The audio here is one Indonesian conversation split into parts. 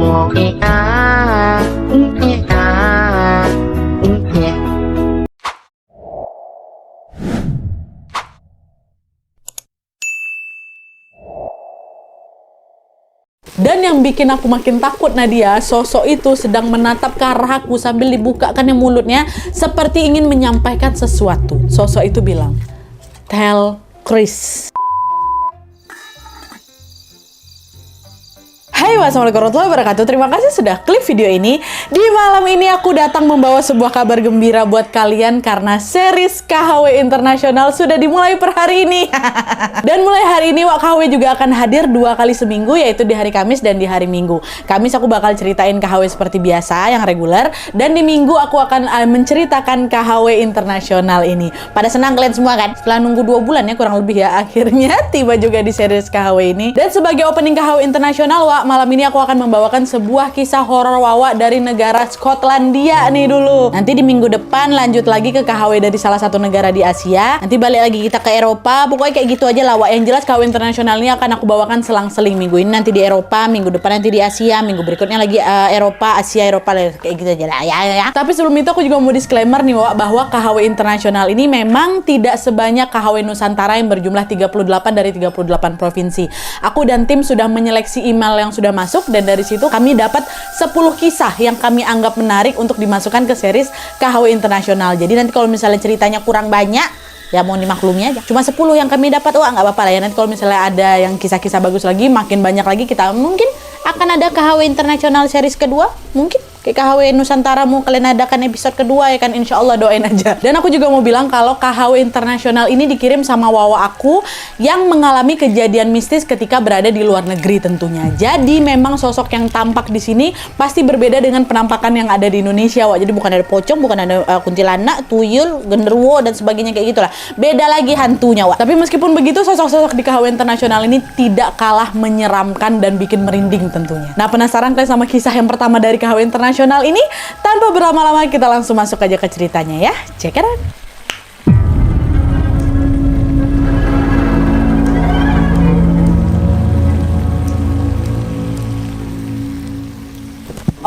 Dan yang bikin aku makin takut, Nadia, sosok itu sedang menatap ke arah aku sambil dibukakannya mulutnya seperti ingin menyampaikan sesuatu. Sosok itu bilang, "Tell Chris." Hai, wassalamualaikum warahmatullahi wabarakatuh. Terima kasih sudah klik video ini. Di malam ini aku datang membawa sebuah kabar gembira buat kalian karena series KHW Internasional sudah dimulai per hari ini. Dan mulai hari ini Wak KHW juga akan hadir 2 kali seminggu, yaitu di hari Kamis dan di hari Minggu. Kamis aku bakal ceritain KHW seperti biasa yang reguler, dan di Minggu aku akan menceritakan KHW Internasional ini. Pada senang kalian semua kan? Setelah nunggu 2 bulan ya kurang lebih ya, akhirnya tiba juga di series KHW ini. Dan sebagai opening KHW Internasional, Wak, malam ini aku akan membawakan sebuah kisah horor Wawa dari negara Skotlandia nih dulu. Nanti di minggu depan lanjut lagi ke KHW dari salah satu negara di Asia. Nanti balik lagi kita ke Eropa. Pokoknya kayak gitu aja lah, Wak. Yang jelas KHW Internasional ini akan aku bawakan selang-seling. Minggu ini nanti di Eropa, minggu depan nanti di Asia, minggu berikutnya lagi Eropa, Asia, Eropa, kayak gitu aja lah ya. Tapi sebelum itu aku juga mau disclaimer nih, Wak, bahwa KHW Internasional ini memang tidak sebanyak KHW Nusantara yang berjumlah 38 dari 38 provinsi. Aku dan tim sudah menyeleksi email yang sudah masuk, dan dari situ kami dapat 10 kisah yang kami anggap menarik untuk dimasukkan ke series KHW Internasional. Jadi nanti kalau misalnya ceritanya kurang banyak, ya mohon dimaklumi aja. Cuma 10 yang kami dapat, wah nggak apa-apa lah ya. Nanti kalau misalnya ada yang kisah-kisah bagus lagi, makin banyak lagi, kita mungkin akan ada KHW Internasional series kedua, mungkin. Kayak KHW Nusantara mau kalian adakan episode kedua ya kan, insya Allah doain aja. Dan aku juga mau bilang kalau KHW Internasional ini dikirim sama Wawa aku yang mengalami kejadian mistis ketika berada di luar negeri tentunya. Jadi memang sosok yang tampak di sini pasti berbeda dengan penampakan yang ada di Indonesia, Wak. Jadi bukan ada pocong, bukan ada kuntilanak, tuyul, genderuwo dan sebagainya kayak gitulah. Beda lagi hantunya, Wak. Tapi meskipun begitu, sosok-sosok di KHW Internasional ini tidak kalah menyeramkan dan bikin merinding tentunya. Nah, penasaran kalian sama kisah yang pertama dari KHW Internasional ini? Tanpa berlama-lama kita langsung masuk aja ke ceritanya ya. Check it out.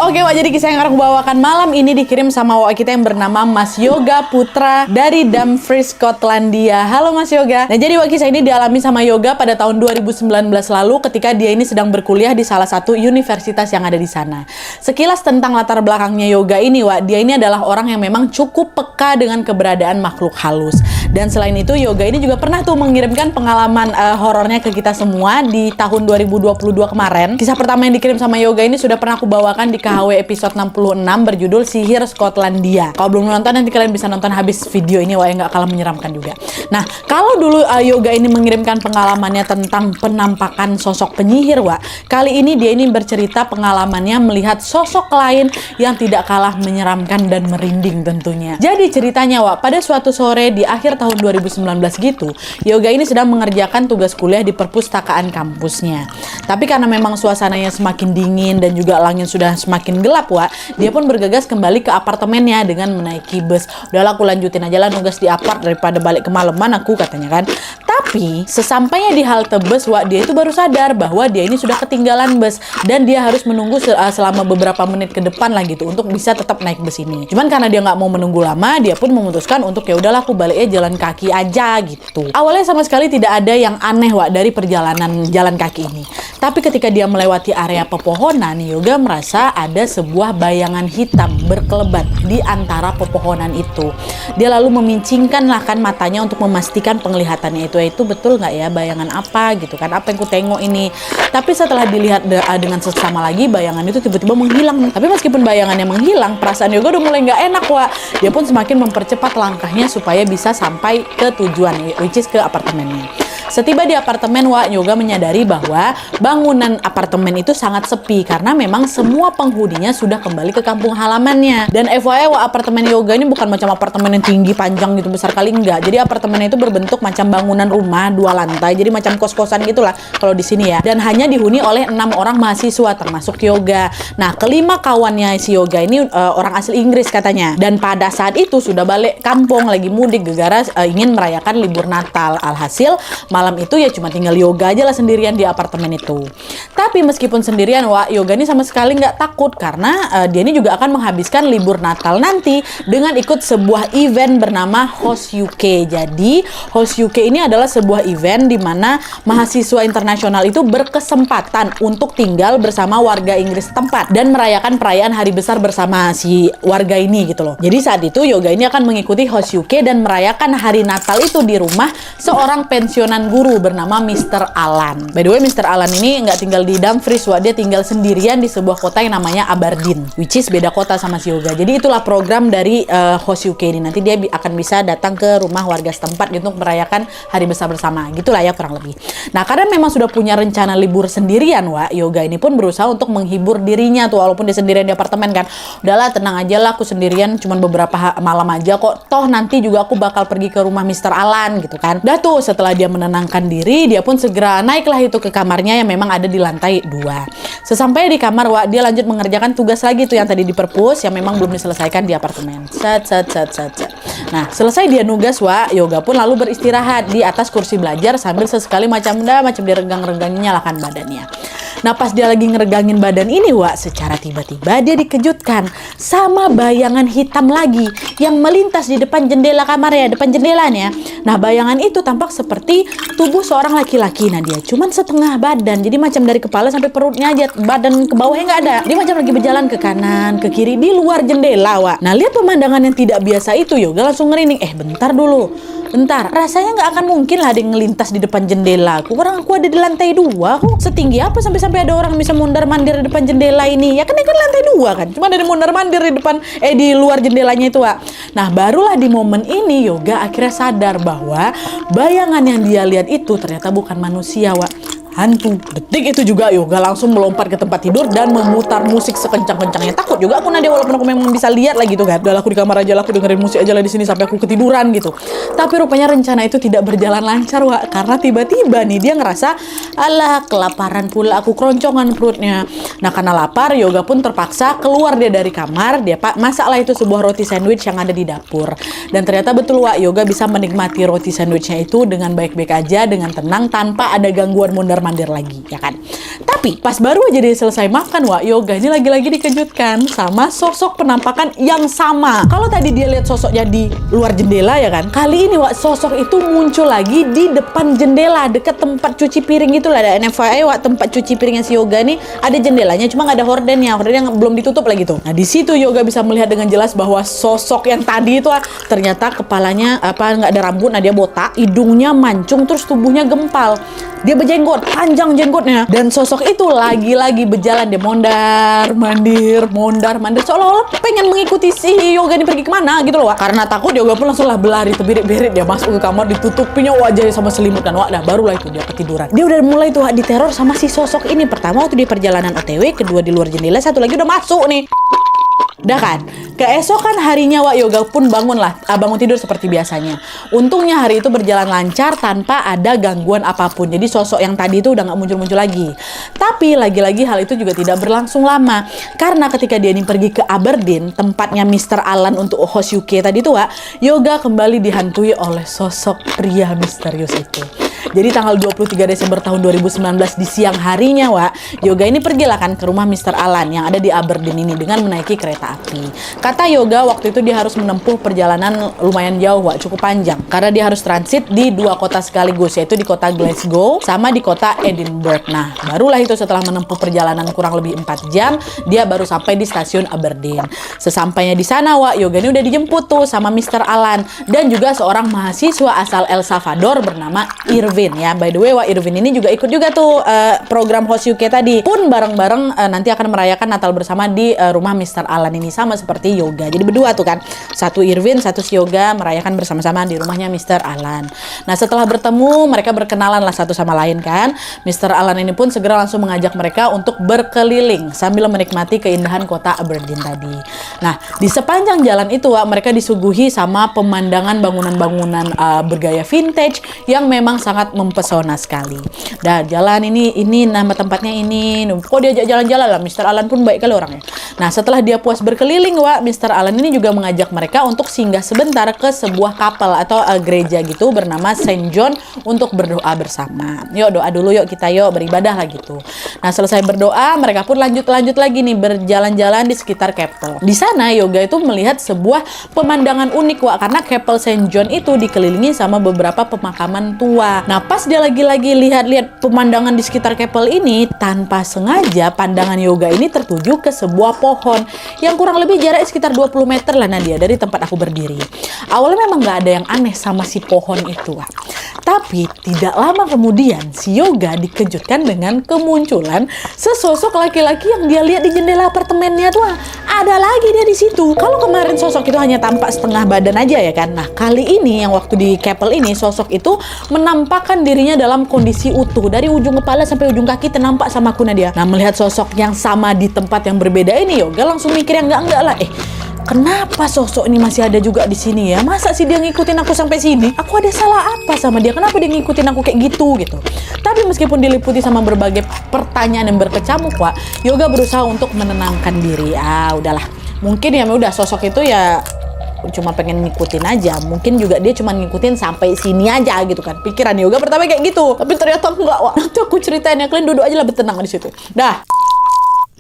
Oke, Wak, jadi kisah yang akan aku bawakan malam ini dikirim sama Wak kita yang bernama Mas Yoga Putra dari Dumfries, Skotlandia. Halo Mas Yoga. Nah, jadi Wak, kisah ini dialami sama Yoga pada tahun 2019 lalu ketika dia ini sedang berkuliah di salah satu universitas yang ada di sana. Sekilas tentang latar belakangnya Yoga ini, Wak, dia ini adalah orang yang memang cukup peka dengan keberadaan makhluk halus. Dan selain itu, Yoga ini juga pernah tuh mengirimkan pengalaman horornya ke kita semua di tahun 2022 kemarin. Kisah pertama yang dikirim sama Yoga ini sudah pernah aku bawakan di KHW episode 66 berjudul Sihir Skotlandia. Kalau belum nonton, nanti kalian bisa nonton habis video ini, Wak, yang gak kalah menyeramkan juga. Nah, kalau dulu Yoga ini mengirimkan pengalamannya tentang penampakan sosok penyihir, Wak, kali ini dia ini bercerita pengalamannya melihat sosok lain yang tidak kalah menyeramkan dan merinding tentunya. Jadi ceritanya, Wak, pada suatu sore di akhir tahun 2019 gitu, Yoga ini sedang mengerjakan tugas kuliah di perpustakaan kampusnya. Tapi karena memang suasananya semakin dingin dan juga langit sudah semakin gelap, Wak, dia pun bergegas kembali ke apartemennya dengan menaiki bus. Udahlah, aku lanjutin aja lah nugas di apart daripada balik kemalaman aku, katanya kan. Tapi sesampainya di halte bus, Wak, dia itu baru sadar bahwa dia ini sudah ketinggalan bus dan dia harus menunggu selama beberapa menit ke depan lah gitu untuk bisa tetap naik bus ini. Cuman karena dia nggak mau menunggu lama, dia pun memutuskan untuk ya udahlah aku baliknya jalan kaki aja gitu. Awalnya sama sekali tidak ada yang aneh, Wak, dari perjalanan jalan kaki ini. Tapi ketika dia melewati area pepohonan, Yoga merasa ada sebuah bayangan hitam berkelebat di antara pepohonan itu. Dia lalu memincingkanlah kan matanya untuk memastikan penglihatannya itu betul nggak ya, bayangan apa gitu kan, apa yang ku tengok ini. Tapi setelah dilihat dengan seksama lagi, bayangan itu tiba-tiba menghilang. Tapi meskipun bayangannya menghilang, perasaan Yoga udah mulai nggak enak, Wak. Dia pun semakin mempercepat langkahnya supaya bisa sampai ke tujuan, which is ke apartemennya. Setiba di apartemen, Wak, Yoga menyadari bahwa bangunan apartemen itu sangat sepi karena memang semua penghuninya sudah kembali ke kampung halamannya. Dan FYI, Wak, apartemen Yoga ini bukan macam apartemen yang tinggi, panjang gitu, besar kali, enggak. Jadi apartemennya itu berbentuk macam bangunan rumah 2 lantai, jadi macam kos-kosan gitulah kalau di sini ya. Dan hanya dihuni oleh 6 orang mahasiswa termasuk Yoga. Nah, kelima kawannya si Yoga ini orang asli Inggris katanya. Dan pada saat itu sudah balik kampung, lagi mudik gegara ingin merayakan libur Natal. Alhasil malam itu ya cuma tinggal Yoga aja lah sendirian di apartemen itu. Tapi meskipun sendirian, Yoga ini sama sekali nggak takut karena dia ini juga akan menghabiskan libur Natal nanti dengan ikut sebuah event bernama Host UK. Jadi Host UK ini adalah sebuah event di mana mahasiswa internasional itu berkesempatan untuk tinggal bersama warga Inggris setempat dan merayakan perayaan hari besar bersama si warga ini gitu loh. Jadi saat itu Yoga ini akan mengikuti Host UK dan merayakan hari Natal itu di rumah seorang pensiunan guru bernama Mr. Alan. By the way, Mr. Alan ini nggak tinggal di Dumfries, dia tinggal sendirian di sebuah kota yang namanya Aberdeen, which is beda kota sama si Yoga. Jadi itulah program dari Host UK ini. Nanti dia akan bisa datang ke rumah warga setempat gitu untuk merayakan hari besar bersama. Gitulah ya kurang lebih. Nah, karena memang sudah punya rencana libur sendirian, Yoga ini pun berusaha untuk menghibur dirinya tuh, walaupun dia sendirian di apartemen kan. Udahlah, tenang aja lah, aku sendirian cuman beberapa malam aja kok. Toh nanti juga aku bakal pergi ke rumah Mr. Alan gitu kan. Udah tuh, setelah dia menenangkan diri, dia pun segera naiklah itu ke kamarnya yang memang ada di lantai 2. Sesampainya di kamar, dia lanjut mengerjakan tugas lagi tuh yang tadi di perpus yang memang belum diselesaikan di apartemen. Nah, selesai dia nugas, Yoga pun lalu beristirahat di atas kursi belajar sambil sesekali macam dia regang-regangin nyalakan badannya. Nah, pas dia lagi ngeregangin badan ini, secara tiba-tiba dia dikejutkan sama bayangan hitam lagi yang melintas di depan jendela kamarnya, depan jendelanya. Nah, bayangan itu tampak seperti tubuh seorang laki-laki. Nah, dia cuman setengah badan, jadi macam dari kepala sampai perutnya aja, badan ke bawahnya nggak ada. Dia macam lagi berjalan ke kanan, ke kiri di luar jendela, Nah, lihat pemandangan yang tidak biasa itu, Yoga langsung ngerinding. Bentar dulu. Bentar, rasanya nggak akan mungkin lah ada yang ngelintas di depan jendela. Orang aku ada di lantai 2 kok. Setinggi apa sampai ada orang bisa mondar-mandir di depan jendela ini? Ya kan ini kan lantai 2 kan. Cuma ada mondar-mandir di depan di luar jendelanya itu, Nah, barulah di momen ini Yoga akhirnya sadar bahwa bayangan yang dia lihat itu ternyata bukan manusia, hantu. Detik itu juga Yoga langsung melompat ke tempat tidur dan memutar musik sekencang-kencangnya. Takut juga aku Nadia, walaupun aku memang bisa lihat lah gitu kan. Udah aku di kamar aja lah, aku dengerin musik aja lah di sini sampai aku ketiduran gitu. Tapi rupanya rencana itu tidak berjalan lancar, karena tiba-tiba nih dia ngerasa, alah kelaparan pula aku, keroncongan perutnya. Nah, karena lapar, Yoga pun terpaksa keluar dia dari kamar. Dia masaklah itu sebuah roti sandwich yang ada di dapur. Dan ternyata betul, Yoga bisa menikmati roti sandwichnya itu dengan baik-baik aja, dengan tenang, tanpa ada gangguan mondar-mandir lagi, ya kan. Tapi pas baru aja dia selesai makan, Yoga ini lagi-lagi dikejutkan sama sosok penampakan yang sama. Kalau tadi dia lihat sosoknya di luar jendela, ya kan, kali ini sosok itu muncul lagi di depan jendela dekat tempat cuci piring gitu lah. Ada NFYI, tempat cuci piringnya si Yoga nih ada jendelanya, cuma nggak ada hordennya belum ditutup lagi tuh. Nah, di situ Yoga bisa melihat dengan jelas bahwa sosok yang tadi itu ternyata kepalanya nggak ada rambut, dia botak, hidungnya mancung, terus tubuhnya gempal. Dia berjenggot, panjang jenggotnya. Dan sosok itu lagi-lagi berjalan, dia mondar-mandir, seolah-olah pengen mengikuti si Yoga ini pergi kemana gitu loh, Karena takut, Yoga pun langsung lah berlari terbirit-birit. Dia masuk ke kamar, ditutupinya wajahnya sama selimut kan, Dah barulah itu dia ketiduran. Dia udah mulai tuh diteror sama si sosok ini. Pertama waktu di perjalanan OTW, kedua di luar jendela, satu lagi udah masuk nih. Udah kan, keesokan harinya Yoga pun bangun tidur seperti biasanya. Untungnya hari itu berjalan lancar tanpa ada gangguan apapun. Jadi sosok yang tadi itu udah nggak muncul-muncul lagi. Tapi lagi-lagi hal itu juga tidak berlangsung lama. Karena ketika dia ini pergi ke Aberdeen, tempatnya Mr. Alan untuk Host UK tadi tuh, Yoga kembali dihantui oleh sosok pria misterius itu. Jadi tanggal 23 Desember tahun 2019 di siang harinya, Yoga ini pergilah kan ke rumah Mr. Alan yang ada di Aberdeen ini dengan menaiki kereta api. Kata Yoga waktu itu dia harus menempuh perjalanan lumayan jauh, cukup panjang. Karena dia harus transit di 2 kota sekaligus, yaitu di kota Glasgow sama di kota Edinburgh. Nah, barulah itu setelah menempuh perjalanan kurang lebih 4 jam, dia baru sampai di stasiun Aberdeen. Sesampainya di sana, Yoga ini udah dijemput tuh sama Mr. Alan dan juga seorang mahasiswa asal El Salvador bernama Irvin ya. By the way, Irvin ini juga ikut juga tuh program Host UK tadi. Pun bareng-bareng nanti akan merayakan Natal bersama di rumah Mr. Alan ini, sama seperti Yoga. Jadi berdua tuh kan. Satu Irvin, satu si Yoga merayakan bersama-sama di rumahnya Mr. Alan. Nah, setelah bertemu, mereka berkenalan lah satu sama lain kan. Mr. Alan ini pun segera langsung mengajak mereka untuk berkeliling sambil menikmati keindahan kota Aberdeen tadi. Nah, di sepanjang jalan itu mereka disuguhi sama pemandangan bangunan-bangunan bergaya vintage yang memang sangat sangat mempesona sekali. Dah jalan ini nama tempatnya ini. Kok diajak jalan-jalan lah, Mr. Alan pun baik kali orangnya. Nah setelah dia puas berkeliling, Mr. Alan ini juga mengajak mereka untuk singgah sebentar ke sebuah kapel atau gereja gitu bernama Saint John untuk berdoa bersama. Yuk doa dulu yuk kita yuk beribadah lah gitu. Nah selesai berdoa mereka pun lanjut lagi nih berjalan-jalan di sekitar kapel. Di sana Yoga itu melihat sebuah pemandangan unik karena kapel Saint John itu dikelilingi sama beberapa pemakaman tua. Nah pas dia lagi lihat pemandangan di sekitar kapel ini, tanpa sengaja pandangan Yoga ini tertuju ke sebuah pohon yang kurang lebih jaraknya sekitar 20 meter lah Nadia dari tempat aku berdiri. Awalnya memang nggak ada yang aneh sama si pohon itu, tapi tidak lama kemudian si Yoga dikejutkan dengan kemunculan sesosok laki-laki yang dia lihat di jendela apartemennya tuh. Ada lagi dia di situ. Kalau kemarin sosok itu hanya tampak setengah badan aja ya kan. Nah kali ini yang waktu di kapel ini sosok itu menampakkan dirinya dalam kondisi utuh dari ujung kepala sampai ujung kaki ternampak sama aku Nadia. Nah melihat sosok yang sama di tempat yang berbeda ini Yoga langsung mikir yang enggak lah. Kenapa sosok ini masih ada juga di sini ya? Masa sih dia ngikutin aku sampai sini? Aku ada salah apa sama dia? Kenapa dia ngikutin aku kayak gitu? Tapi meskipun diliputi sama berbagai pertanyaan yang berkecamuk, Yoga berusaha untuk menenangkan diri. Udahlah. Mungkin ya udah sosok itu ya cuma pengen ngikutin aja. Mungkin juga dia cuma ngikutin sampai sini aja gitu kan. Pikiran Yoga pertama kayak gitu. Tapi ternyata enggak, Nanti aku ceritain ya. Kalian duduk aja lebih tenang di situ. Dah.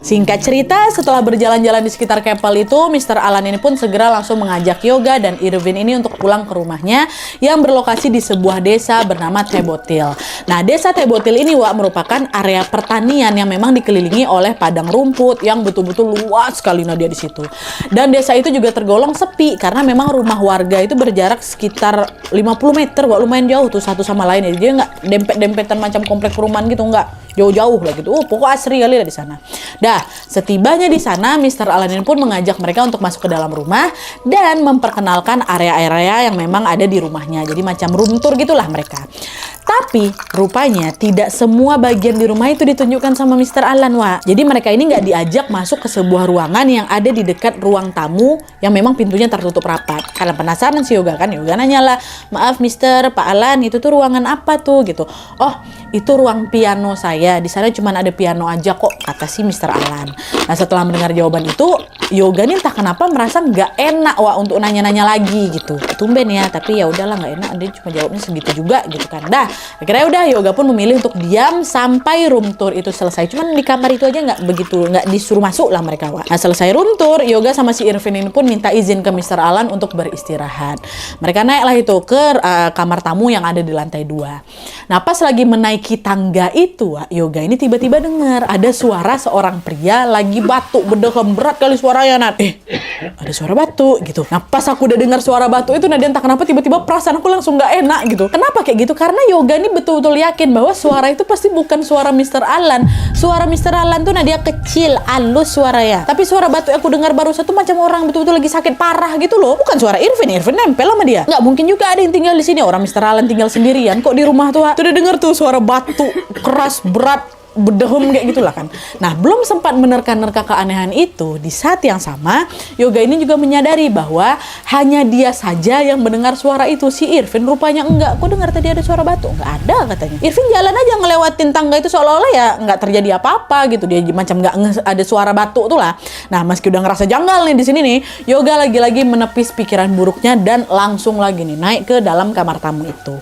Singkat cerita, setelah berjalan-jalan di sekitar kapel itu, Mr. Alan ini pun segera langsung mengajak Yoga dan Irvin ini untuk pulang ke rumahnya yang berlokasi di sebuah desa bernama Tebotil. Nah, desa Tebotil ini merupakan area pertanian yang memang dikelilingi oleh padang rumput yang betul-betul luas sekali Nadia di situ. Dan desa itu juga tergolong sepi karena memang rumah warga itu berjarak sekitar 50 meter, lumayan jauh tuh satu sama lain. Jadi dia nggak dempet-dempetan macam komplek perumahan gitu, nggak. Jauh-jauh lah gitu. Pokok asri kali lah di sana. Dah, setibanya di sana, Mr. Alan ini pun mengajak mereka untuk masuk ke dalam rumah dan memperkenalkan area-area yang memang ada di rumahnya. Jadi macam room tour gitulah mereka. Tapi rupanya tidak semua bagian di rumah itu ditunjukkan sama Mr. Alan, Jadi mereka ini nggak diajak masuk ke sebuah ruangan yang ada di dekat ruang tamu yang memang pintunya tertutup rapat. Karena penasaran si Yoga kan, Yoga nanya lah, maaf Mr. Pak Alan, itu tuh ruangan apa tuh gitu. Oh, itu ruang piano saya. Di sana cuma ada piano aja kok, kata si Mr. Alan. Nah setelah mendengar jawaban itu, Yoga nih entah kenapa merasa nggak enak untuk nanya-nanya lagi gitu. Tumben ya, tapi ya udahlah nggak enak. Dia cuma jawabnya segitu juga gitu kan. Dah, akhirnya udah Yoga pun memilih untuk diam sampai room tour itu selesai. Cuman di kamar itu aja nggak disuruh masuk lah mereka. Nah selesai room tour, Yoga sama si Irvin ini pun minta izin ke Mr. Alan untuk beristirahat. Mereka naiklah itu ke kamar tamu yang ada di lantai 2. Nah pas lagi menaiki tangga itu, Yoga ini tiba-tiba dengar ada suara seorang pria lagi batuk berdeham berat kali suaranya. Ada suara batuk gitu. Nah pas aku udah dengar suara batuk itu, Nadia entah kenapa tiba-tiba perasaan aku langsung nggak enak gitu. Kenapa kayak gitu? Karena Yoga ini betul-betul yakin bahwa suara itu pasti bukan suara Mr. Alan. Suara Mr. Alan tuh Nadia kecil, halus suaranya. Tapi suara batuk aku dengar baru satu macam orang betul-betul lagi sakit parah gitu loh. Bukan suara Irvin. Irvin nempel sama dia. Nggak mungkin juga ada yang tinggal di sini. Orang Mr. Alan tinggal sendirian kok di rumah tuh. Tuh udah dengar tuh suara batuk keras berat bedehum kayak gitulah kan. Nah belum sempat menerka-nerka keanehan itu, di saat yang sama Yoga ini juga menyadari bahwa hanya dia saja yang mendengar suara itu. Si Irvin rupanya enggak. Kok dengar tadi ada suara batuk? Enggak ada katanya. Irvin jalan aja ngelewatin tangga itu seolah-olah ya nggak terjadi apa-apa gitu. Dia macam nggak ada suara batuk tuh lah. Nah meski udah ngerasa janggal nih di sini nih, Yoga lagi-lagi menepis pikiran buruknya dan langsung lagi nih naik ke dalam kamar tamu itu.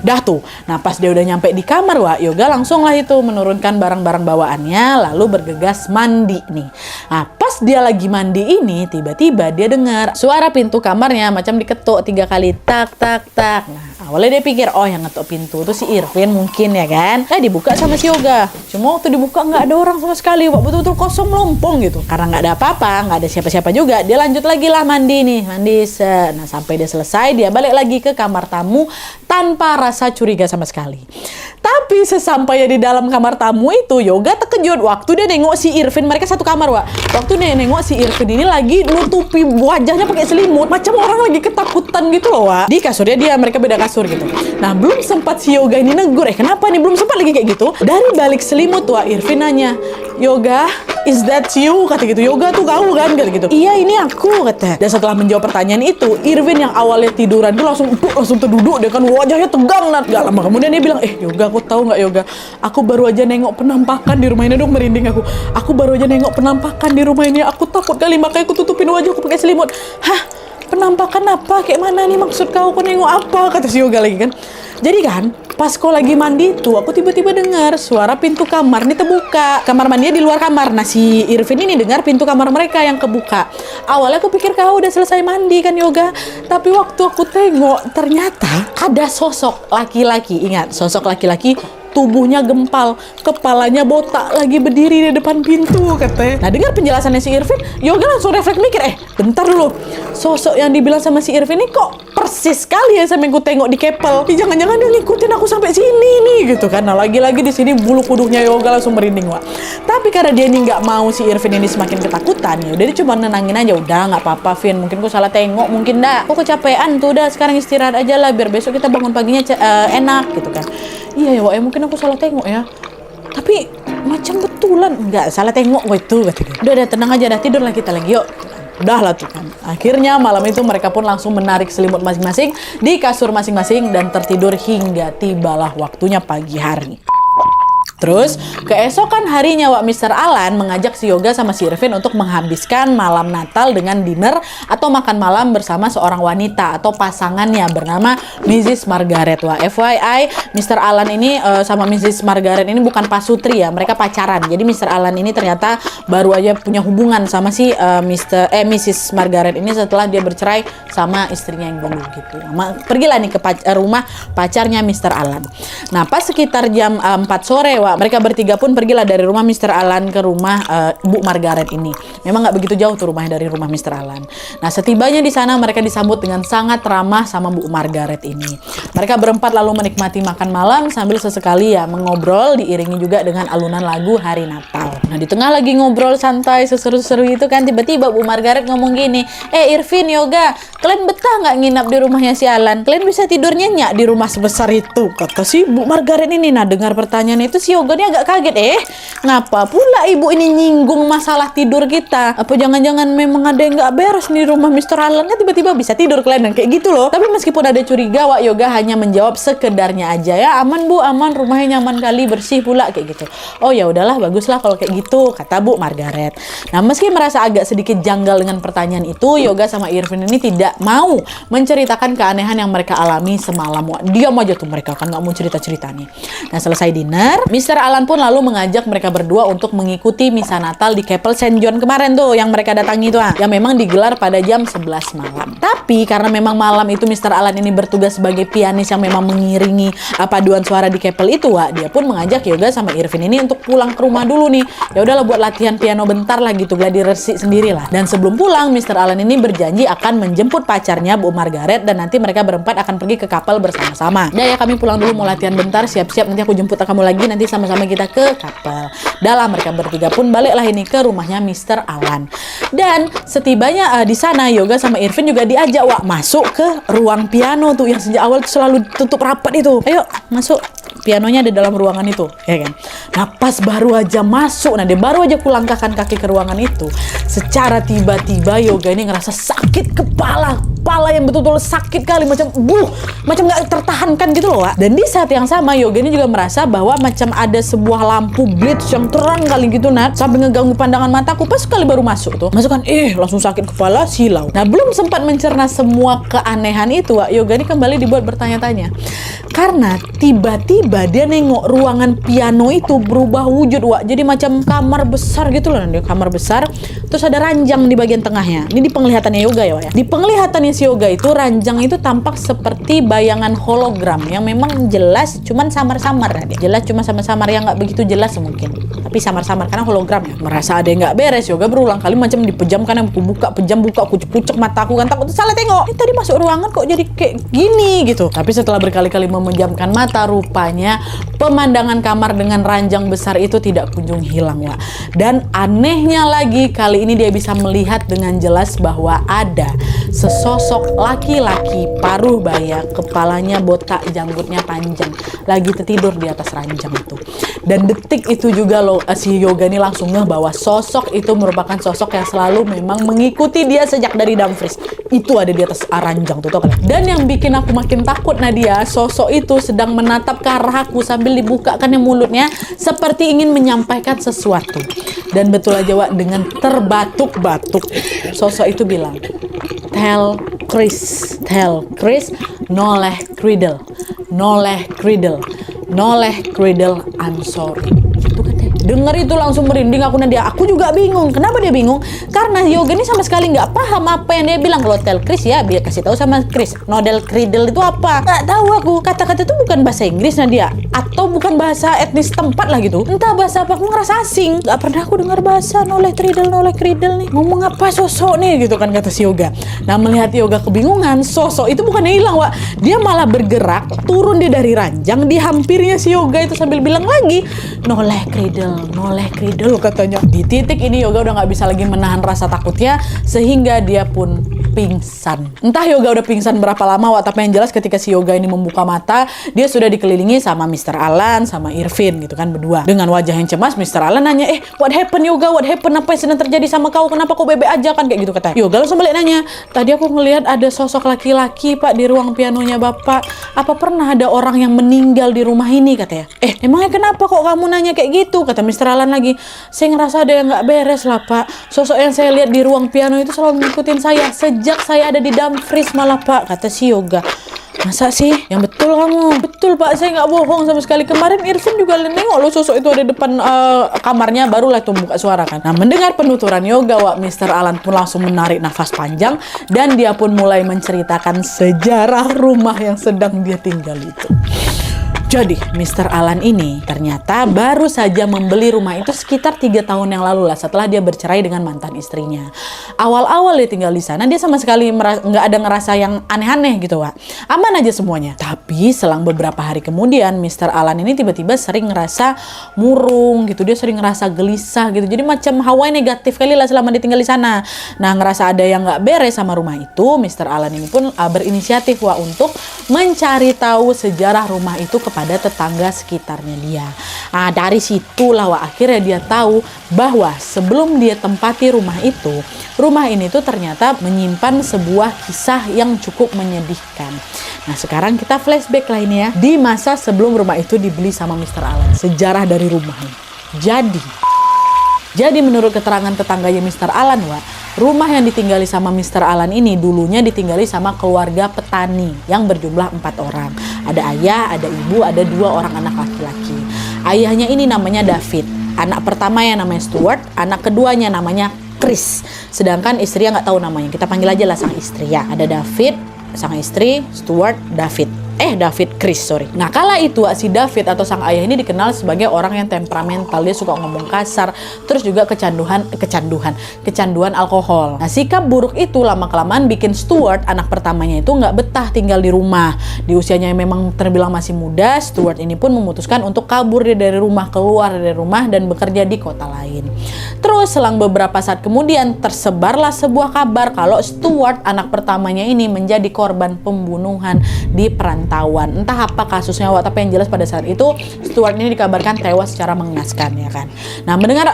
Dah tuh. Nah pas dia udah nyampe di kamar, Yoga langsung lah itu menurunkan barang-barang bawaannya lalu bergegas mandi nih. Nah pas dia lagi mandi ini tiba-tiba dia dengar suara pintu kamarnya macam diketuk 3 kali tak tak tak. Nah awalnya dia pikir yang ngetuk pintu itu si Irvin mungkin ya kan. Dibuka sama si Yoga. Cuma waktu dibuka nggak ada orang sama sekali, betul-betul kosong melompong gitu. Karena nggak ada apa-apa, nggak ada siapa-siapa juga, dia lanjut lagi lah mandi nih, mandi. Nah sampai dia selesai dia balik lagi ke kamar tamu tanpa rasa curiga sama sekali. Tapi sesampainya di dalam kamar tamu itu, Yoga terkejut waktu dia nengok si Irvin. Mereka satu kamar, Waktu dia nengok si Irvin ini lagi nutupi wajahnya pakai selimut, macam orang lagi ketakutan gitu loh, Di kasurnya dia, mereka beda kasur gitu. Nah, belum sempat si Yoga ini negur, kenapa nih? Belum sempat lagi kayak gitu. Dari balik selimut, Irvin nanya, Yoga, is that you? Kata gitu. Yoga tuh kamu kan? Kata gitu. Iya, ini aku, kata. Dan setelah menjawab pertanyaan itu, Irwin yang awalnya tiduran tuh langsung terduduk. Dia kan wajahnya tegang. Gak lama kemudian dia bilang, Yoga, aku tahu nggak Yoga? Aku baru aja nengok penampakan di rumah ini. Dong merinding aku. Aku baru aja nengok penampakan di rumah ini. Aku takut kali, makanya aku tutupin wajahku pakai selimut. Hah? Penampakan apa? Kayak mana nih maksud kau? Aku nengok apa? Kata si Yoga lagi kan. Jadi kan, pas kau lagi mandi tuh, aku tiba-tiba dengar suara pintu kamar nih terbuka. Kamar mandinya di luar kamar. Nah, si Irvin ini dengar pintu kamar mereka yang kebuka. Awalnya aku pikir kau udah selesai mandi kan Yoga. Tapi waktu aku tengok, ternyata ada sosok laki-laki. Ingat, sosok laki-laki, tubuhnya gempal, kepalanya botak, lagi berdiri di depan pintu, katanya. Nah, dengar penjelasannya si Irvin, Yoga langsung refleks mikir, bentar dulu. Sosok yang dibilang sama si Irvin ini kok persis sekali ya sama yang ku tengok di Keppel. Jangan-jangan dia ngikutin aku sampai sini nih, gitu kan. Nah, lagi-lagi di sini bulu kuduknya Yoga langsung merinding, Wak. Tapi karena dia ini nggak mau si Irvin ini semakin ketakutan, ya udah dia cuma nenangin aja. Udah, nggak apa-apa, Vin. Mungkin ku salah tengok, mungkin dah. Aku kecapean tuh, udah sekarang istirahat aja lah, biar besok kita bangun paginya enak, gitu kan. Iya ya, Wak, mungkin aku salah tengok ya. Tapi macam betulan. Enggak, salah tengok gue itu, katanya. Udah, tenang aja, dah tidurlah kita lagi, yuk. Udah lah tuh kan. Akhirnya malam itu mereka pun langsung menarik selimut masing-masing di kasur masing-masing dan tertidur hingga tibalah waktunya pagi hari. Terus, keesokan harinya Wak Mr. Alan mengajak si Yoga sama si Irvin untuk menghabiskan malam Natal dengan dinner atau makan malam bersama seorang wanita atau pasangannya bernama Mrs. Margaret. Wah, FYI, Mr. Alan ini sama Mrs. Margaret ini bukan pasutri ya, mereka pacaran. Jadi Mr. Alan ini ternyata baru aja punya hubungan sama si Mrs. Margaret ini setelah dia bercerai sama istrinya yang dulu gitu. Pergilah nih ke rumah pacarnya Mr. Alan. Nah, pas sekitar jam 4 sore, Wak, mereka bertiga pun pergilah dari rumah Mr. Alan ke rumah Bu Margaret ini. Memang nggak begitu jauh tuh rumahnya dari rumah Mr. Alan. Nah, setibanya di sana mereka disambut dengan sangat ramah sama Bu Margaret ini. Mereka berempat lalu menikmati makan malam sambil sesekali ya mengobrol, diiringi juga dengan alunan lagu Hari Natal. Nah, di tengah lagi ngobrol santai seseru-seru itu kan tiba-tiba Bu Margaret ngomong gini, Irvin, Yoga, kalian betah nggak nginap di rumahnya si Alan? Kalian bisa tidur nyenyak di rumah sebesar itu? Kata si Bu Margaret ini. Nah, dengar pertanyaan itu si Yoga ini agak kaget. Ngapa pula ibu ini nyinggung masalah tidur kita? Apa jangan-jangan memang ada yang nggak beres nih rumah Mr. Alan? Kan tiba-tiba bisa tidur kalian dan kayak gitu loh. Tapi meskipun ada curiga, Wak Yoga hanya menjawab sekedarnya aja ya. Aman Bu, aman, rumahnya nyaman kali, bersih pula kayak gitu. Oh ya udahlah, baguslah kalau kayak gitu, kata Bu Margaret. Nah, meski merasa agak sedikit janggal dengan pertanyaan itu, Yoga sama Irvin ini tidak mau menceritakan keanehan yang mereka alami semalam. Wak, diam aja tuh mereka kan nggak mau cerita-cerita nih. Nah, selesai dinner, Mr. Alan pun lalu mengajak mereka berdua untuk mengikuti misa Natal di Keppel St. John kemarin tuh yang mereka datangi itu yang memang digelar pada jam 11 malam. Tapi karena memang malam itu Mr. Alan ini bertugas sebagai pianis yang memang mengiringi paduan suara di Keppel itu, Wak, dia pun mengajak Yoga sama Irvin ini untuk pulang ke rumah dulu nih. Ya udahlah buat latihan piano bentar lah gitu, gladi resik sendiri lah. Dan sebelum pulang, Mr. Alan ini berjanji akan menjemput pacarnya Bu Margaret dan nanti mereka berempat akan pergi ke kapel bersama-sama. Ya kami pulang dulu, mau latihan bentar, siap-siap nanti aku jemput kamu lagi, nanti sama-sama kita ke kapel. Dalam mereka bertiga pun baliklah ini ke rumahnya Mr. Alan. Dan setibanya di sana, Yoga sama Irvin juga diajak, Wak, masuk ke ruang piano tuh yang sejak awal tuh selalu tutup rapat itu. Ayo masuk, pianonya ada dalam ruangan itu, ya kan. Nah, pas baru aja masuk, dia baru aja kulangkahkan kaki ke ruangan itu, secara tiba-tiba Yoga ini ngerasa sakit kepala yang betul-betul sakit kali, macam nggak tertahankan gitu loh, Wak. Dan di saat yang sama Yoga ini juga merasa bahwa macam ada sebuah lampu blitz yang terang kali gitu, sampai ngeganggu pandangan mataku. Pas sekali baru masuk tuh, masuk kan, langsung sakit kepala, silau. Nah, belum sempat mencerna semua keanehan itu, Wak, Yoga ini kembali dibuat bertanya-tanya. Karena tiba-tiba dia nengok ruangan piano itu berubah wujud, Wak. Jadi macam kamar besar gitu loh, dia kamar besar, terus ada ranjang di bagian tengahnya. Ini di penglihatannya Yoga ya, Wak, ya. Di penglihatannya si Yoga itu, ranjang itu tampak seperti bayangan hologram yang memang jelas cuman samar-samar ya. Jelas cuma samar-samar, yang nggak begitu jelas mungkin, tapi samar-samar karena hologram ya. Merasa ada yang nggak beres, Yoga berulang kali macam dipejamkan, yang aku buka, pejam buka, aku pucek mataku kan, takut salah tengok. Ini tadi masuk ruangan kok jadi kayak gini gitu. Tapi setelah berkali-kali memejamkan mata, rupanya rupanya pemandangan kamar dengan ranjang besar itu tidak kunjung hilang, Wak. Dan anehnya lagi, kali ini dia bisa melihat dengan jelas bahwa ada sesosok laki-laki paruh baya, kepalanya botak, janggutnya panjang, lagi tertidur di atas ranjang itu. Dan detik itu juga si Yoga ini langsung ngeh bahwa sosok itu merupakan sosok yang selalu memang mengikuti dia sejak dari Dumfries. Itu ada di atas ranjang tuh, kan? Dan yang bikin aku makin takut, Nadia, sosok itu sedang menatap ke arah aku sambil dibukakannya mulutnya seperti ingin menyampaikan sesuatu. Dan betul aja, Wak, dengan terbatuk-batuk sosok itu bilang, tell Chris, noleh Cridle, I'm sorry. Itu katanya. Dengar itu langsung merinding aku, Nadia. Aku juga bingung. Kenapa dia bingung? Karena Yoga ini sama sekali nggak paham apa yang dia bilang. Kalau tell Chris, ya biar kasih tahu sama Chris. Nodel Cridle itu apa? Nggak tahu aku. Kata-kata itu bukan bahasa Inggris, Nadia, atau bukan bahasa etnis tempat lah gitu. Entah bahasa apa, aku ngerasa asing. Nggak pernah aku dengar bahasa noleh Cridle nih. Ngomong apa sosok nih gitu kan, kata si Yoga. Nah, melihat Yoga kebingungan, sosok itu bukannya hilang, Wak. Dia malah bergerak, turun dia dari ranjang, dihampirnya si Yoga itu sambil bilang lagi, noleh Cridle katanya. Di titik ini Yoga udah nggak bisa lagi menahan rasa takutnya, sehingga dia pun pingsan. Entah Yoga udah pingsan berapa lama, Wak, tapi yang jelas ketika si Yoga ini membuka mata, dia sudah dikelilingi sama Mr. Alan sama Irvin gitu kan, berdua. Dengan wajah yang cemas, Mr. Alan nanya, what happened Yoga? What happened? Apa yang sedang terjadi sama kau? Kenapa kau bebek aja kan? Kayak gitu katanya. Yoga langsung balik nanya, tadi aku ngelihat ada sosok laki-laki, Pak, di ruang pianonya Bapak. Apa pernah ada orang yang meninggal di rumah ini, katanya. Emangnya kenapa kok kamu nanya kayak gitu? Kata Mr. Alan lagi, saya ngerasa ada yang nggak beres lah, Pak. Sosok yang saya lihat di ruang piano itu selalu ngikutin saya sejak saya ada di Dumfries malah, Pak, kata si Yoga. Masa sih? Yang betul kamu? Betul, Pak, saya nggak bohong sama sekali. Kemarin Irvin juga nengok loh sosok itu ada depan kamarnya, barulah tuh buka suara kan. Nah, mendengar penuturan Yoga, Wak, Mr. Alan pun langsung menarik nafas panjang dan dia pun mulai menceritakan sejarah rumah yang sedang dia tinggal itu. Jadi, Mr. Alan ini ternyata baru saja membeli rumah itu sekitar 3 tahun yang lalu lah, setelah dia bercerai dengan mantan istrinya. Awal-awal dia tinggal di sana, dia sama sekali nggak ada ngerasa yang aneh-aneh gitu, Wak. Aman aja semuanya. Tapi selang beberapa hari kemudian, Mr. Alan ini tiba-tiba sering ngerasa murung gitu. Dia sering ngerasa gelisah gitu. Jadi macam hawa negatif kali lah selama dia tinggal di sana. Nah, ngerasa ada yang nggak beres sama rumah itu, Mr. Alan ini pun berinisiatif, Wak, untuk mencari tahu sejarah rumah itu pada tetangga sekitarnya dia. Nah, dari situlah, Wak, akhirnya dia tahu bahwa sebelum dia tempati rumah ini tuh ternyata menyimpan sebuah kisah yang cukup menyedihkan. Nah, sekarang kita flashback lah ini ya, di masa sebelum rumah itu dibeli sama Mr. Alan. Sejarah dari rumah ini. Jadi menurut keterangan tetangganya Mr. Alan, Wak, rumah yang ditinggali sama Mr. Alan ini dulunya ditinggali sama keluarga petani yang berjumlah 4 orang. Ada ayah, ada ibu, ada 2 orang anak laki-laki. Ayahnya ini namanya David. Anak pertama yang namanya Stuart, anak keduanya namanya Chris. Sedangkan istrinya nggak tahu namanya. Kita panggil aja lah sang istri ya. Ada David, sang istri, Stuart, David Chris, sorry. Nah, kala itu si David atau sang ayah ini dikenal sebagai orang yang temperamental. Dia suka ngomong kasar, terus juga kecanduan alkohol. Nah, sikap buruk itu lama-kelamaan bikin Stuart, anak pertamanya itu nggak betah tinggal di rumah. Di usianya yang memang terbilang masih muda, Stuart ini pun memutuskan untuk kabur dari rumah, keluar dari rumah dan bekerja di kota lain. Terus selang beberapa saat kemudian tersebarlah sebuah kabar kalau Stuart, anak pertamanya ini menjadi korban pembunuhan di perantauan. Entah apa kasusnya, Wak, tapi yang jelas pada saat itu Stuart ini dikabarkan tewas secara mengenaskan, ya kan. Nah, mendengar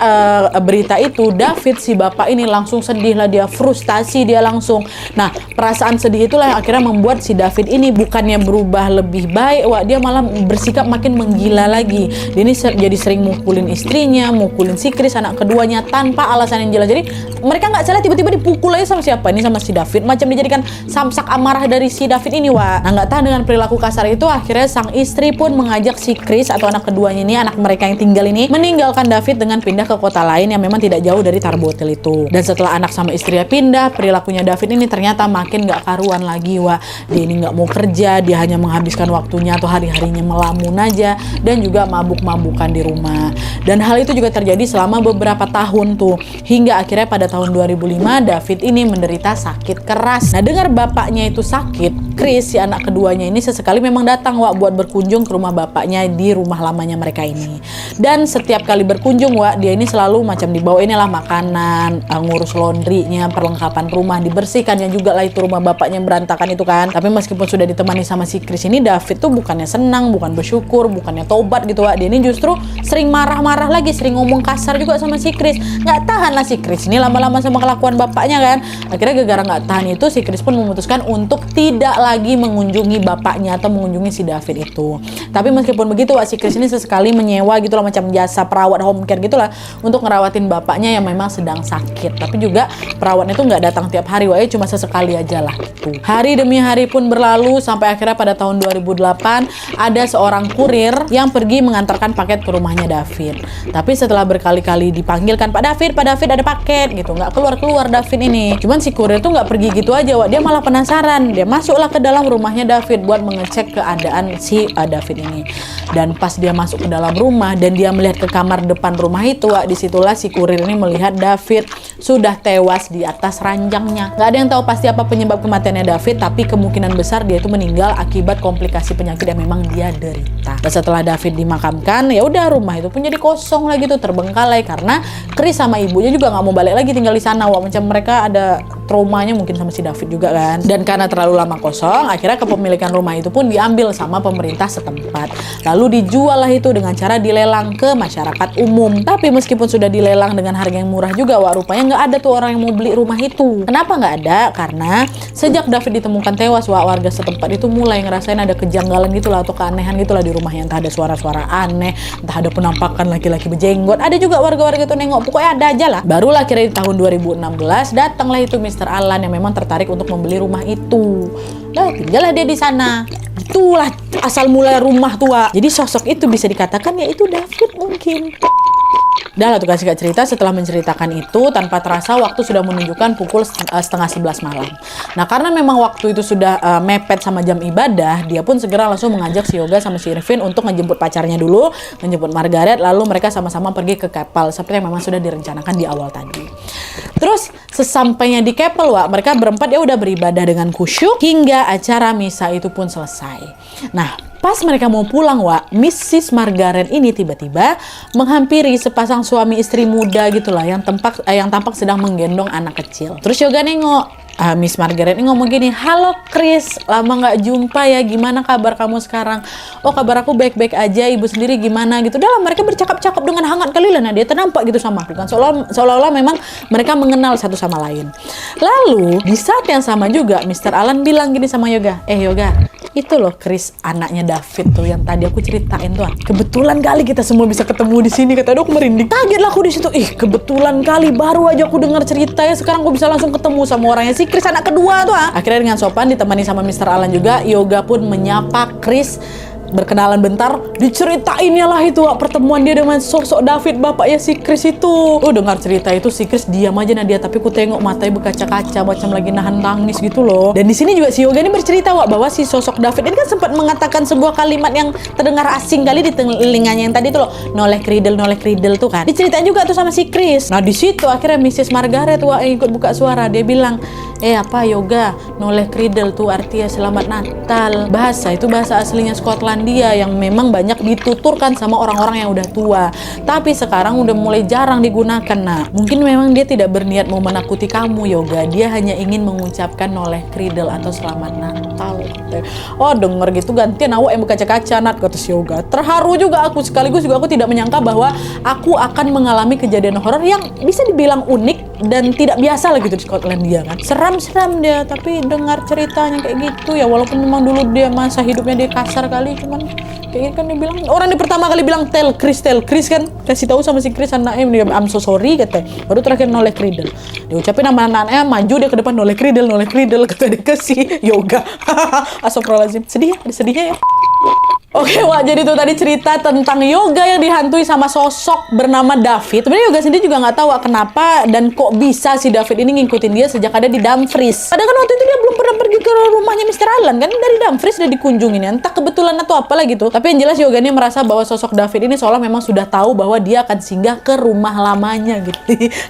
berita itu, David si bapak ini langsung sedih lah, dia frustasi, dia langsung. Nah, perasaan sedih itulah yang akhirnya membuat si David ini bukannya berubah lebih baik, Wak, dia malah bersikap makin menggila lagi. Dia ini jadi sering mukulin istrinya, mukulin si Chris, anak keduanya, tanpa alasan yang jelas. Jadi mereka nggak salah, tiba-tiba dipukul aja sama siapa? Ini sama si David, macam dijadikan samsak amarah dari si David ini, Wak. Nah, nggak tahan dengan perilaku kasar itu, akhirnya sang istri pun mengajak si Chris atau anak keduanya ini, anak mereka yang tinggal ini, meninggalkan David dengan pindah ke kota lain yang memang tidak jauh dari Tarbotel itu. Dan setelah anak sama istrinya pindah, perilakunya David ini ternyata makin nggak karuan lagi, Wak. Dia ini nggak mau kerja, dia hanya menghabiskan waktunya atau hari-harinya melamun aja, dan juga mabuk-mabukan di rumah. Dan hal itu juga terjadi selama beberapa tahun tuh, hingga akhirnya pada pada tahun 2005 David ini menderita sakit keras. Nah, dengar bapaknya itu sakit, Chris si anak keduanya ini sesekali memang datang buat berkunjung ke rumah bapaknya di rumah lamanya mereka ini. Dan setiap kali berkunjung dia ini selalu macam dibawa inilah makanan, ngurus laundrynya, perlengkapan rumah, dibersihkannya juga lah itu rumah bapaknya yang berantakan itu kan. Tapi meskipun sudah ditemani sama si Chris ini, David tuh bukannya senang, bukan bersyukur, bukannya tobat gitu dia ini justru sering marah-marah lagi, sering ngomong kasar juga sama si Chris. Nggak tahan lah si Chris ini lama-lama sama kelakuan bapaknya kan. Akhirnya gara-gara nggak tahan itu, si Chris pun memutuskan untuk tidak lagi mengunjungi bapaknya atau mengunjungi si David itu. Tapi meskipun begitu si Chris ini sesekali menyewa gitu lah macam jasa perawat home care gitu lah untuk ngerawatin bapaknya yang memang sedang sakit. Tapi juga perawatnya itu nggak datang tiap hari, cuma sesekali aja lah gitu. Hari demi hari pun berlalu sampai akhirnya pada tahun 2008 ada seorang kurir yang pergi mengantarkan paket ke rumahnya David. Tapi setelah berkali-kali dipanggilkan, Pak David ada paket gitu, nggak keluar David ini. Cuman si kurir tuh nggak pergi gitu aja, dia malah penasaran. Dia masuklah ke dalam rumahnya David buat mengecek keadaan si David ini. Dan pas dia masuk ke dalam rumah dan dia melihat ke kamar depan rumah itu, disitulah si kurir ini melihat David sudah tewas di atas ranjangnya. Nggak ada yang tahu pasti apa penyebab kematiannya David, tapi kemungkinan besar dia itu meninggal akibat komplikasi penyakit yang memang dia derita. Dan setelah David dimakamkan, ya udah rumah itu pun jadi kosong lagi tuh, terbengkalai karena Chris sama ibunya juga nggak mau balik lagi tinggal di sana. Macam mereka ada traumanya mungkin sama si David juga kan. Dan karena terlalu lama kosong, akhirnya kepemilikan rumah itu pun diambil sama pemerintah setempat. Lalu dijual lah itu dengan cara dilelang ke masyarakat umum. Tapi meskipun sudah dilelang dengan harga yang murah juga, rupanya nggak ada tuh orang yang mau beli rumah itu. Kenapa nggak ada? Karena sejak David ditemukan tewas, warga setempat itu mulai ngerasain ada kejanggalan gitulah atau keanehan gitulah di rumahnya. Entah ada suara-suara aneh, entah ada penampakan laki-laki berjenggot. Ada juga warga-warga itu nengok, pokoknya ada aja lah. Barulah kira di tahun 2016 datanglah itu Mr. Alan yang memang tertarik untuk membeli rumah itu. Nah, tinggallah dia di sana. Itulah asal mula rumah tua. Jadi sosok itu bisa dikatakan ya itu David mungkin. Dah lah tuh kasih cerita. Setelah menceritakan itu, tanpa terasa waktu sudah menunjukkan pukul setengah 11 malam. Nah, karena memang waktu itu sudah mepet sama jam ibadah, dia pun segera langsung mengajak si Yoga sama si Irvin untuk ngejemput pacarnya dulu, menjemput Margaret, lalu mereka sama-sama pergi ke kapal seperti yang memang sudah direncanakan di awal tadi. Terus sesampainya di kapal, mereka berempat ya udah beribadah dengan khusyuk hingga acara misa itu pun selesai. Nah, pas mereka mau pulang, Mrs. Margaret ini tiba-tiba menghampiri sepasang suami istri muda gitulah yang tampak sedang menggendong anak kecil. Terus Yoga nengok. Miss Margaret ini ngomong gini, "Halo Chris, lama nggak jumpa ya, gimana kabar kamu sekarang?" "Oh, kabar aku baik-baik aja, ibu sendiri gimana?" gitu. Dalam mereka bercakap-cakap dengan hangat kali lah. Nah, dia ternampak gitu sama aku kan, seolah-olah memang mereka mengenal satu sama lain. Lalu di saat yang sama juga Mr. Alan bilang gini sama Yoga, Yoga, itu loh Chris, anaknya David tuh yang tadi aku ceritain tuh. Kebetulan kali kita semua bisa ketemu di sini." Kata aku merinding. Kaget lah aku di situ. Kebetulan kali baru aja aku dengar ceritanya, sekarang aku bisa langsung ketemu sama orangnya si Chris anak kedua tuh. Akhirnya dengan sopan ditemani sama Mr. Alan juga, Yoga pun menyapa Chris, berkenalan bentar, diceritainnya lah itu pertemuan dia dengan sosok David bapaknya si Chris itu. Dengar cerita itu si Chris diam aja dia, tapi ku tengok matanya berkaca-kaca macam lagi nahan tangis gitu loh. Dan di sini juga si Yoga ini bercerita bahwa si sosok David ini kan sempat mengatakan sebuah kalimat yang terdengar asing kali di telinganya yang tadi tuh loh, noleh kridel tuh kan. Diceritain juga tuh sama si Chris. Nah, di situ akhirnya Mrs. Margaret ikut buka suara. Dia bilang, Yoga, noleh kridel tuh artinya selamat Natal. Bahasa aslinya Skotlandia yang memang banyak dituturkan sama orang-orang yang udah tua. Tapi sekarang udah mulai jarang digunakan. Nah, mungkin memang dia tidak berniat mau menakuti kamu, Yoga. Dia hanya ingin mengucapkan noleh kridel atau selamat Natal. Denger gitu gantian awak yang berkaca-kaca, Nat, kata si Yoga. Terharu juga aku, sekaligus juga aku tidak menyangka bahwa aku akan mengalami kejadian horor yang bisa dibilang unik dan tidak biasa lah gitu di Skotlandia kan. Seram dia, tapi dengar ceritanya kayak gitu ya, walaupun memang dulu dia masa hidupnya dia kasar kali, cuman kayak kan dia bilang, orang di pertama kali bilang tell Chris kan kasih tahu sama si Chris anaknya, dia I'm so sorry katanya, baru terakhir noleh kridel, dia ucapin nama anaknya, maju dia ke depan noleh kridel kata dia ke si Yoga. Astagfirullahaladzim, sedih ya, ada sedihnya ya. Oke, jadi itu tadi cerita tentang Yoga yang dihantui sama sosok bernama David. Sebenarnya Yoga sendiri juga nggak tahu kenapa dan kok bisa si David ini ngikutin dia sejak ada di Dumfries. Padahal kan waktu itu dia belum pernah pergi pergi ke rumahnya Mr. Alan kan dari Dumfries udah dikunjungin ya, entah kebetulan atau apalah gitu. Tapi yang jelas Yoga ini merasa bahwa sosok David ini seolah memang sudah tahu bahwa dia akan singgah ke rumah lamanya gitu.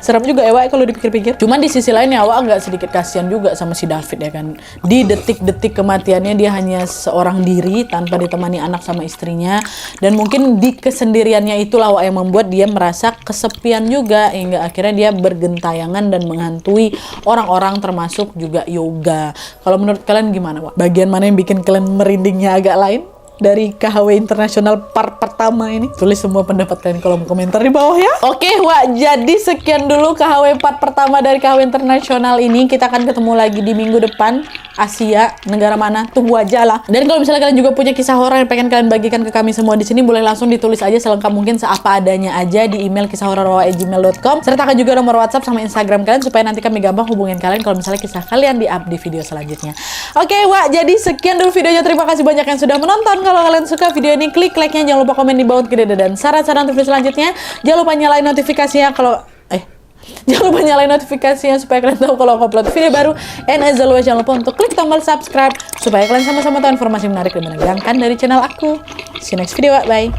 Serem juga ya Wak kalau dipikir-pikir. Cuman di sisi lain ya Wak agak sedikit kasihan juga sama si David ya kan. Di detik-detik kematiannya dia hanya seorang diri tanpa ditemani anak sama istrinya, dan mungkin di kesendiriannya itulah Wak yang membuat dia merasa kesepian juga, hingga akhirnya dia bergentayangan dan menghantui orang-orang termasuk juga Yoga. Kalau menurut kalian gimana Wak? Bagian mana yang bikin kalian merindingnya agak lain dari KHW Internasional part pertama ini? Tulis semua pendapat kalian di kolom komentar di bawah ya. Oke Wak, jadi sekian dulu KHW part pertama dari KHW Internasional ini. Kita akan ketemu lagi di minggu depan. Asia, negara mana? Tunggu aja lah. Dan kalau misalnya kalian juga punya kisah horor yang pengen kalian bagikan ke kami semua di sini, boleh langsung ditulis aja selengkap mungkin, seapa adanya aja di email kisahhoror@gmail.com. Sertakan juga nomor WhatsApp sama Instagram kalian supaya nanti kami gampang hubungin kalian kalau misalnya kisah kalian di up di video selanjutnya. Oke Wak, jadi sekian dulu videonya. Terima kasih banyak yang sudah menonton. Kalau kalian suka video ini, klik like-nya, jangan lupa komen di bawah gede dan saran-saran untuk video selanjutnya. Jangan lupa nyalain notifikasinya jangan lupa nyalain notifikasinya supaya kalian tahu kalau aku upload video baru. And as always, jangan lupa untuk klik tombol subscribe supaya kalian sama-sama tahu informasi menarik dan menegangkan dari channel aku. See you next video, bye.